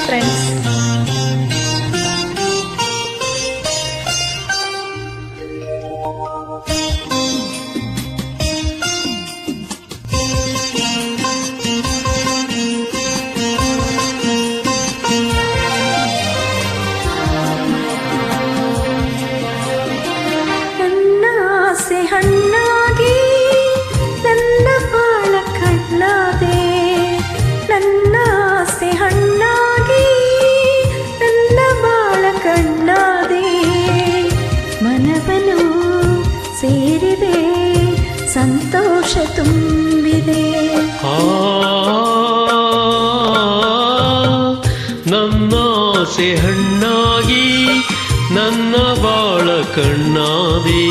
Friends. ಹಣ್ಣಾಗಿ ನನ್ನ ಬಾಳ ಕಣ್ಣಾದೆ, ನನ್ನ ಆಸೆ ಹಣ್ಣಾಗಿ ನನ್ನ ಬಾಳ ಕಣ್ಣಾದೆ, ಮನವನು ಸೇರಿದೆ ಸಂತೋಷ ತುಂಬಿದೆ. ನನ್ನ ಆಸೆ ಹಣ್ಣಾಗಿ ನನ್ನ ಬಾಳ ಕಣ್ಣಾದೆ,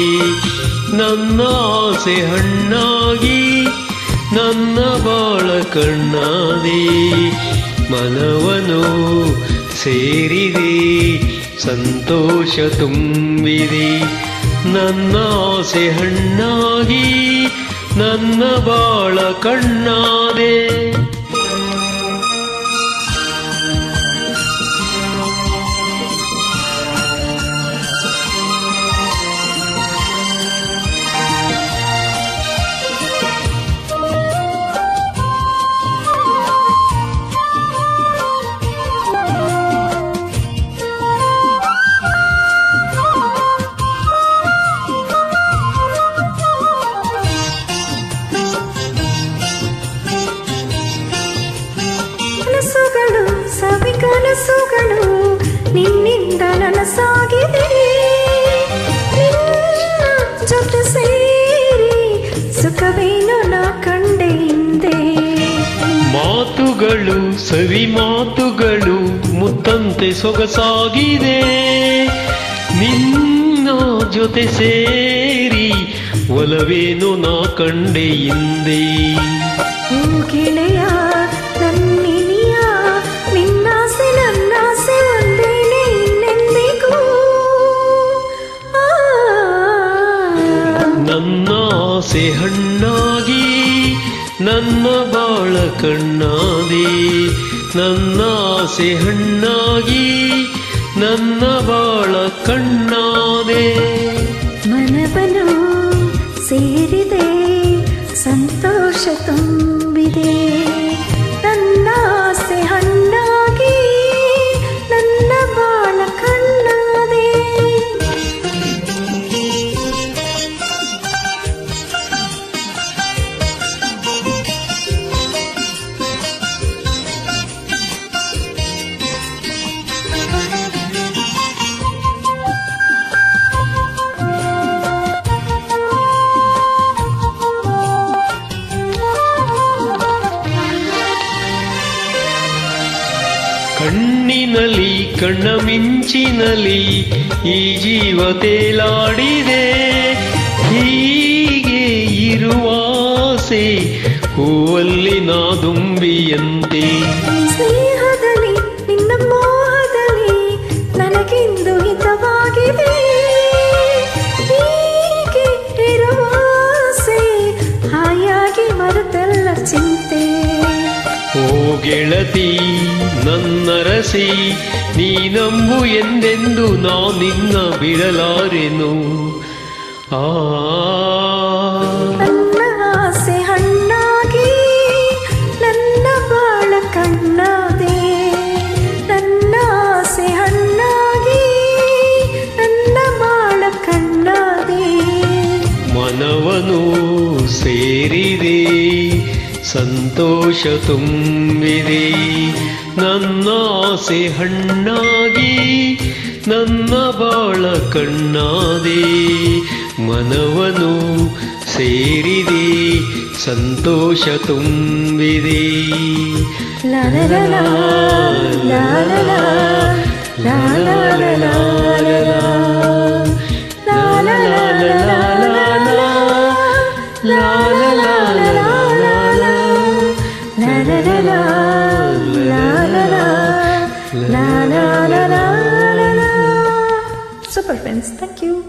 ನನ್ನ ಆಸೆ ಹಣ್ಣಾಗಿ ನನ್ನ ಬಾಳ ಕಣ್ಣಾದೆ, ಮನವನು ಸೇರಿದೆ ಸಂತೋಷ ತುಂಬಿದೆ. ನನ್ನ ಆಸೆ ಹಣ್ಣಾಗಿ ನನ್ನ ಬಾಳ ಕಣ್ಣಾದೆ. ಕನಸುಗಳು ಸವಿ ಕನಸುಗಳು ನಿನ್ನಿಂದ ನನಸಾಗಿದೆ, ನಿನ್ನ ಜೊತೆ ಸೇರಿ ಸುಖವೇನು ನಾ ಕಂಡೆ ಹಿಂದೆ. ಮಾತುಗಳು ಸವಿ ಮಾತುಗಳು ಮುತ್ತಂತೆ ಸೊಗಸಾಗಿದೆ, ನಿನ್ನ ಜೊತೆ ಸೇರಿ ಒಲವೇನು ನಾ ಕಂಡೆ ಹಿಂದೆ. ಓ ಗೆಳೆಯ ನನ್ನಿನಿಯ, ನಿನ್ನಾಸೆ ನನ್ನಾಸೆ ಒಂದೇನೆ ಇನ್ನೆಂದಿಗೂ. ನನ್ನ ಆಸೆ ಹಣ್ಣಾಗಿ ನನ್ನ ಬಾಳ ಕಣ್ಣಾದೆ, ನನ್ನ ಆಸೆ ಹಣ್ಣಾಗಿ ನನ್ನ ಬಾಳ ಕಣ್ಣಾದೆ, ಮನವನು ಸೇರಿದೆ ಸಂತೋಷ ತುಂಬಿದೆ. ನನ್ನ ಆಸೆ ಹಣ್ಣಾಗಿ ನನ್ನ ಬಾಳ ಕಣ್ಣಾದೆ. ಕಣ್ಣಿನಲ್ಲಿ ಕಣ್ಣ ಮಿಂಚಿನಲ್ಲಿ ಈ ಜೀವ ತೇಲಾಡಿದೆ, ಹೀಗೆ ಇರುವಾಸೆ ಹೂವಲ್ಲಿ ನಾ ದುಂಬಿಯಂತೆ. ಸ್ನೇಹದಲ್ಲಿ ನಿನ್ನ ಮೋಹದಲ್ಲಿ ನನಗಿಂದು ಹಿತವಾಗಿದೆ, ಹೀಗೆ ಇರುವಾಸೆ ಹಾಯಾಗಿ ಮರೆತೆಲ್ಲ ಚಿಂತೆ. ಓ ಗೆಳತಿ ನನ್ನ ರಸಿ, ನೀ ನಂಬು ಎಂದೆಂದು ನಾ ನಿನ್ನ ಬಿಡಲಾರೆನು. ನನ್ನ ಆಸೆ ಹಣ್ಣಾಗಿ ನನ್ನ ಬಾಳ ಕಣ್ಣಾದೆ, ನನ್ನ ಆಸೆ ಹಣ್ಣಾಗಿ ನನ್ನ ಬಾಳ ಕಣ್ಣಾದೆ, ಮನವನು ಸೇರಿದೆ ಸಂತೋಷ ತುಂಬಿದೆ. ನನ್ನ ಆಸೆ ಹಣ್ಣಾಗಿ ನನ್ನ ಬಾಳ ಕಣ್ಣಾದೆ, ಮನವನು ಸೇರಿದೆ ಸಂತೋಷ ತುಂಬಿದೆ. ಲಾ ಲಾ ಲಾ ಲಾ ಲಾ ಲಾ ಲಾ ಲಾ ಲಾ ಲಾ ಲಾ Super friends, thank you.